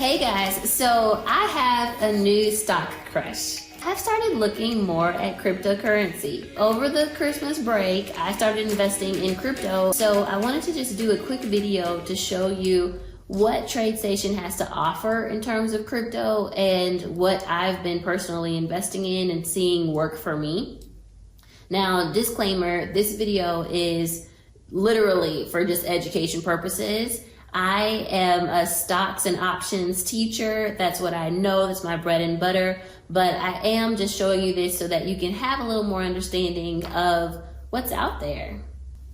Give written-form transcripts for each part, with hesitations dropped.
Hey guys, so I have a new stock crush. I've started looking more at cryptocurrency. Over the Christmas break, I started investing in crypto, so I wanted to just do a quick video to show you what Tradestation has to offer in terms of crypto and what I've been personally investing in and seeing work for me. Now, disclaimer, this video is literally for just education purposes. I am a stocks and options teacher. That's what I know. That's my bread and butter. But I am just showing you this so that you can have a little more understanding of what's out there.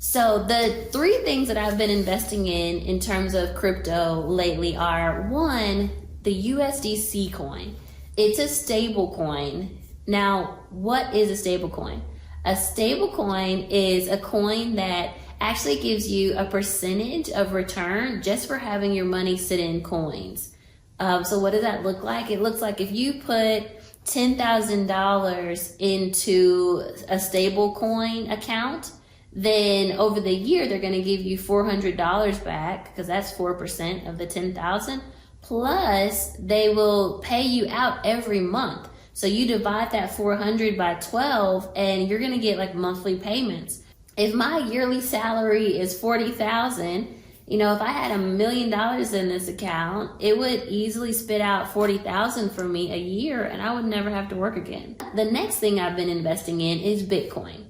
So the three things that I've been investing in terms of crypto lately are, one, the USD coin. It's a stable coin. Now, what is a stable coin? A stable coin is a coin that actually gives you a percentage of return just for having your money sit in coins. So what does that look like? It looks like if you put $10,000 into a stable coin account, then over the year they're going to give you $400 back, because that's 4% of the 10,000. Plus they will pay you out every month. So you divide that 400 by 12 and you're going to get like monthly payments. If my yearly salary is $40,000, if I had $1 million in this account, it would easily spit out $40,000 for me a year and I would never have to work again. The next thing I've been investing in is Bitcoin.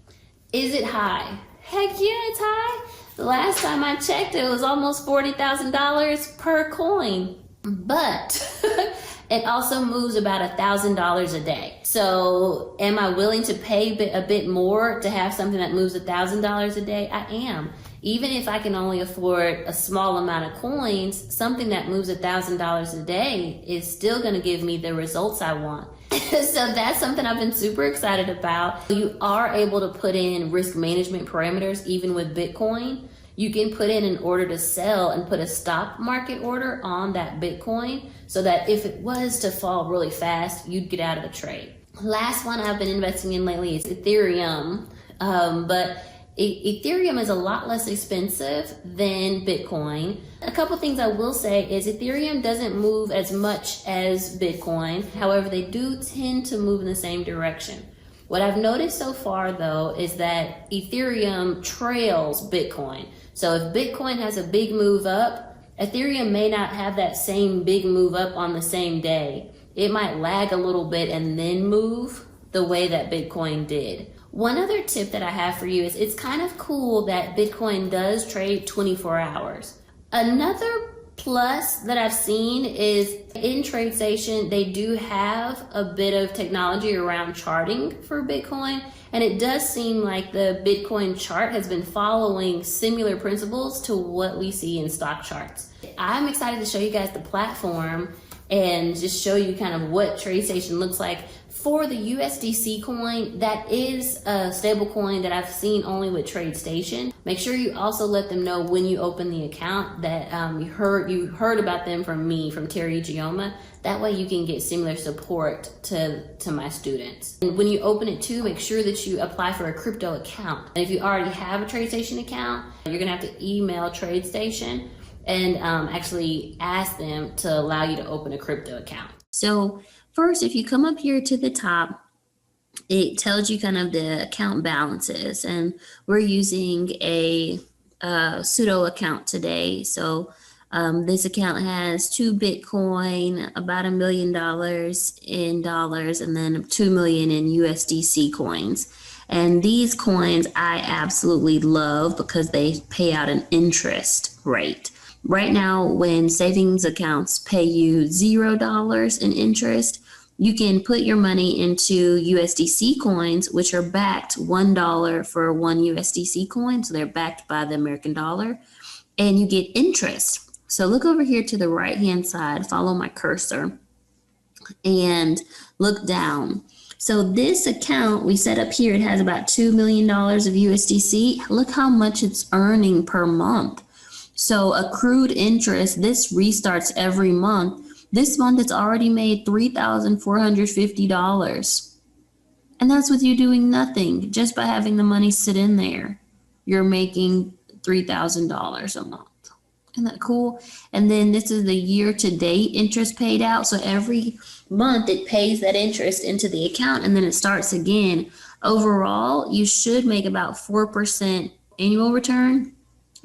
Is it high? Heck yeah, it's high. The last time I checked, it was almost $40,000 per coin. But it also moves about $1,000 a day. So am I willing to pay a bit more to have something that moves $1,000 a day? I am. Even if I can only afford a small amount of coins, something that moves $1,000 a day is still going to give me the results I want. So that's something I've been super excited about. You are able to put in risk management parameters even with Bitcoin. You can put in an order to sell and put a stop market order on that Bitcoin so that if it was to fall really fast, you'd get out of the trade. Last one I've been investing in lately is Ethereum. But Ethereum is a lot less expensive than Bitcoin. A couple things I will say is Ethereum doesn't move as much as Bitcoin. However, they do tend to move in the same direction. What I've noticed so far though is that Ethereum trails Bitcoin. So if Bitcoin has a big move up, Ethereum may not have that same big move up on the same day. It might lag a little bit and then move the way that Bitcoin did. One other tip that I have for you is it's kind of cool that Bitcoin does trade 24 hours. Another plus that I've seen is in Tradestation, they do have a bit of technology around charting for Bitcoin. And it does seem like the Bitcoin chart has been following similar principles to what we see in stock charts. I'm excited to show you guys the platform and just show you kind of what Tradestation looks like. For the USD coin, that is a stable coin that I've seen only with Tradestation. Make sure you also let them know when you open the account that you heard about them from me, from Teri. That way you can get similar support to my students. And when you open it too, make sure that you apply for a crypto account. And if you already have a Tradestation account, you're gonna have to email Tradestation and actually ask them to allow you to open a crypto account. So first, if you come up here to the top, it tells you kind of the account balances, and we're using a pseudo account today. So this account has 2 Bitcoin, about $1 million in dollars, and then 2 million in USDC coins. And these coins I absolutely love because they pay out an interest rate. Right now, when savings accounts pay you $0 in interest, you can put your money into USDC coins, which are backed $1 for 1 USDC coin. So they're backed by the American dollar, and you get interest. So look over here to the right-hand side, follow my cursor, and look down. So this account we set up here, it has about $2 million of USDC. Look how much it's earning per month. So accrued interest, this restarts every month. This month it's already made $3,450. And that's with you doing nothing. Just by having the money sit in there, you're making $3,000 a month. Isn't that cool? And then this is the year-to-date interest paid out. So every month it pays that interest into the account and then it starts again. Overall, you should make about 4% annual return.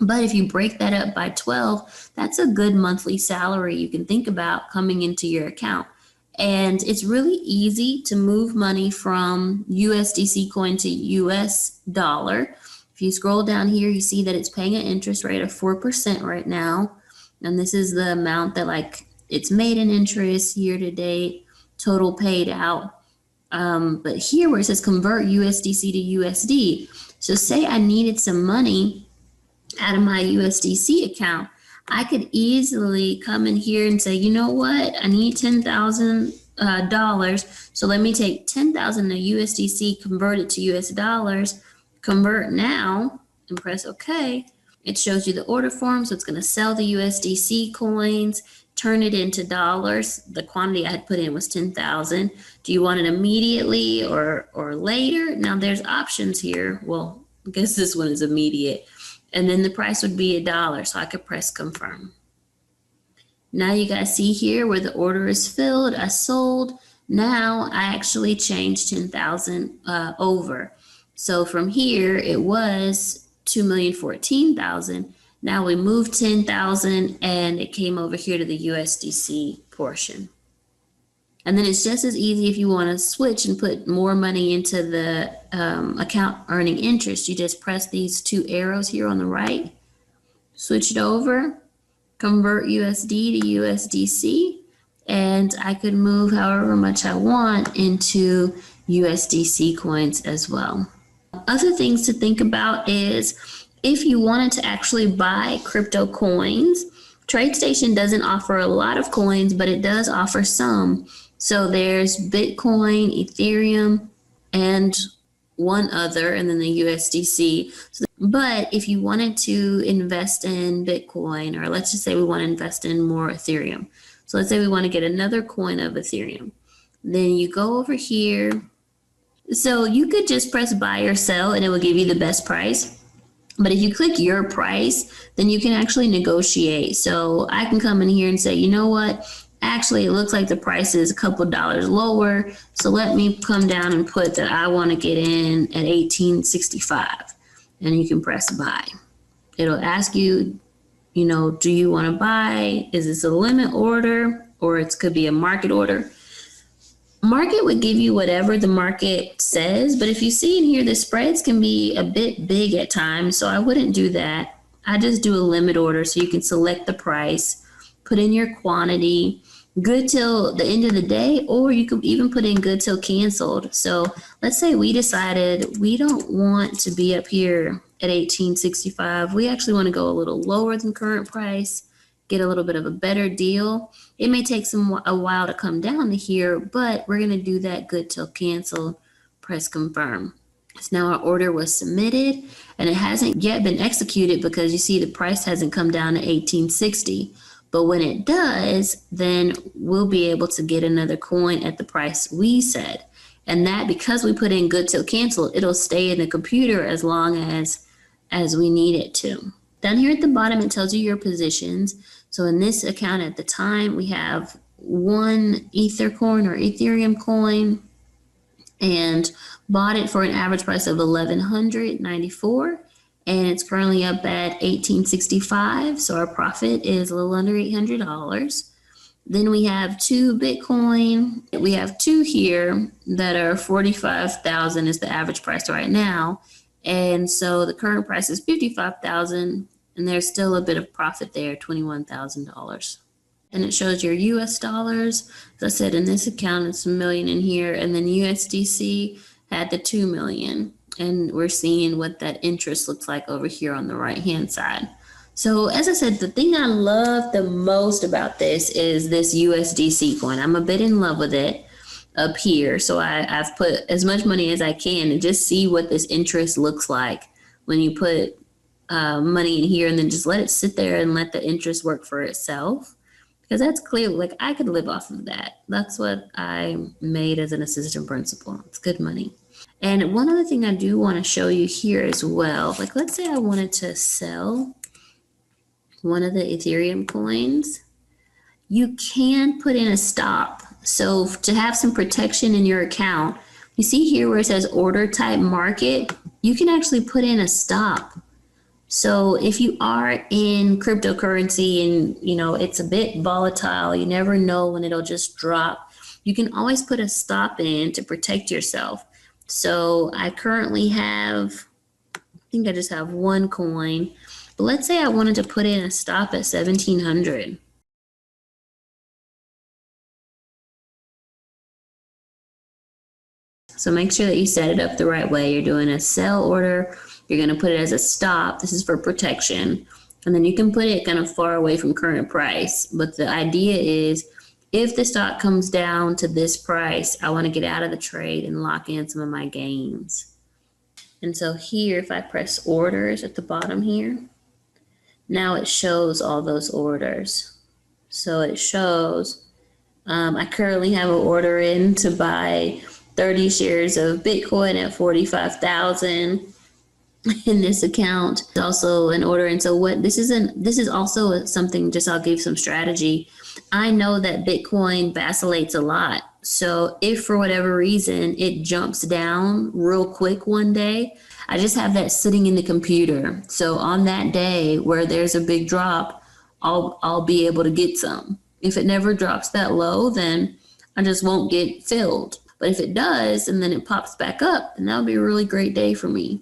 But if you break that up by 12, that's a good monthly salary you can think about coming into your account. And it's really easy to move money from USDC coin to US dollar. If you scroll down here, you see that it's paying an interest rate of 4% right now. And this is the amount that like it's made in interest year to date, total paid out. But here where it says convert USDC to USD. So say I needed some money out of my USDC account, I could easily come in here and say, you know what, I need $10,000. So let me take 10,000 of USDC, convert it to US dollars, convert now, and press OK. It shows you the order form, so it's going to sell the USDC coins, turn it into dollars. The quantity I had put in was 10,000. Do you want it immediately or later? Now there's options here. Well, I guess this one is immediate. And then the price would be $1, so I could press confirm. Now you guys see here where the order is filled, I sold. Now I actually changed 10,000 over. So from here it was 2,014,000. Now we moved 10,000 and it came over here to the USDC portion. And then it's just as easy if you want to switch and put more money into the account earning interest. You just press these two arrows here on the right, switch it over, convert USD to USDC, and I could move however much I want into USDC coins as well. Other things to think about is if you wanted to actually buy crypto coins, Tradestation doesn't offer a lot of coins, but it does offer some. So there's Bitcoin, Ethereum, and one other, and then the USDC. But if you wanted to invest in Bitcoin, or let's just say we want to invest in more Ethereum. So let's say we want to get another coin of Ethereum. Then you go over here. So you could just press buy or sell and it will give you the best price. But if you click your price, then you can actually negotiate. So I can come in here and say, you know what? Actually, it looks like the price is a couple dollars lower. So let me come down and put that I want to get in at 1865. And you can press buy. It'll ask you, you know, do you want to buy? Is this a limit order? Or it could be a market order. Market would give you whatever the market says. But if you see in here, the spreads can be a bit big at times. So I wouldn't do that. I just do a limit order so you can select the price, put in your quantity, good till the end of the day, or you could even put in good till canceled. So let's say we decided we don't want to be up here at 1865. We actually want to go a little lower than current price, get a little bit of a better deal. It may take a while to come down to here, but we're going to do that good till cancel, press confirm. So now our order was submitted and it hasn't yet been executed because you see the price hasn't come down to 1860. But when it does, then we'll be able to get another coin at the price we said. And that, because we put in good till cancel, it'll stay in the computer as long as we need it to. Down here at the bottom, it tells you your positions. So in this account at the time, we have one Ether coin or Ethereum coin and bought it for an average price of $1,194. And it's currently up at 1865, so our profit is a little under $800. Then we have two Bitcoin. We have two here that are 45,000 is the average price right now. And so the current price is 55,000, and there's still a bit of profit there, $21,000. And it shows your US dollars. As I said, in this account, it's $1 million in here, and then USDC had the 2 million. And we're seeing what that interest looks like over here on the right-hand side. So as I said, the thing I love the most about this is this USDC coin. I'm a bit in love with it up here. So I've put as much money as I can to just see what this interest looks like when you put money in here and then just let it sit there and let the interest work for itself. Because that's clear, like I could live off of that. That's what I made as an assistant principal. It's good money. And one other thing I do want to show you here as well, like let's say I wanted to sell one of the Ethereum coins, you can put in a stop. So to have some protection in your account, you see here where it says order type market, you can actually put in a stop. So if you are in cryptocurrency and it's a bit volatile, you never know when it'll just drop, you can always put a stop in to protect yourself. So I currently have, I think I just have one coin, but let's say I wanted to put in a stop at 1700. So make sure that you set it up the right way. You're doing a sell order. You're going to put it as a stop. This is for protection. And then you can put it kind of far away from current price. But the idea is if the stock comes down to this price, I want to get out of the trade and lock in some of my gains. And so here, if I press orders at the bottom here, now it shows all those orders. So it shows I currently have an order in to buy 30 shares of Bitcoin at 45,000 in this account. It's also an order. And so this is also something, just I'll give some strategy. I know that Bitcoin vacillates a lot. So if for whatever reason it jumps down real quick one day, I just have that sitting in the computer. So on that day where there's a big drop, I'll be able to get some. If it never drops that low, then I just won't get filled. But if it does, and then it pops back up, then that'll be a really great day for me.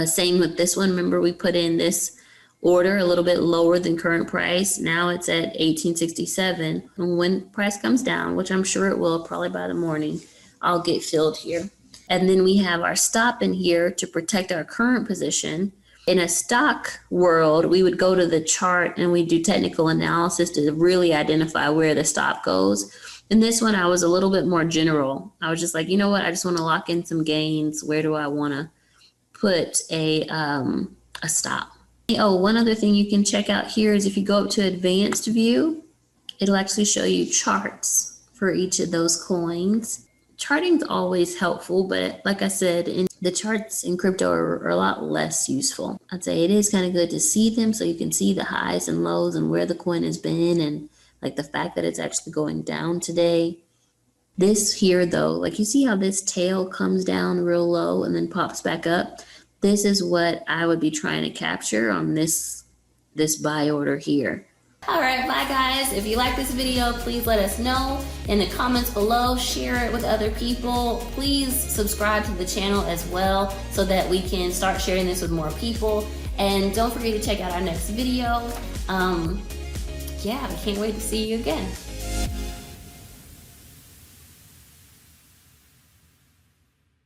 Same with this one. Remember, we put in this order a little bit lower than current price. Now it's at 1867. And when price comes down, which I'm sure it will probably by the morning, I'll get filled here. And then we have our stop in here to protect our current position. In a stock world, we would go to the chart and we do technical analysis to really identify where the stop goes. In this one, I was a little bit more general. I was just like, you know what? I just want to lock in some gains. Where do I want to put a stop? Oh, one other thing you can check out here is if you go up to advanced view, it'll actually show you charts for each of those coins. Charting is always helpful, but like I said, the charts in crypto are a lot less useful. I'd say it is kind of good to see them so you can see the highs and lows and where the coin has been, and like the fact that it's actually going down today. This here though, like you see how this tail comes down real low and then pops back up? This is what I would be trying to capture on this buy order here. All right, bye guys. If you like this video, please let us know in the comments below. Share it with other people. Please subscribe to the channel as well so that we can start sharing this with more people. And don't forget to check out our next video. Yeah, I can't wait to see you again.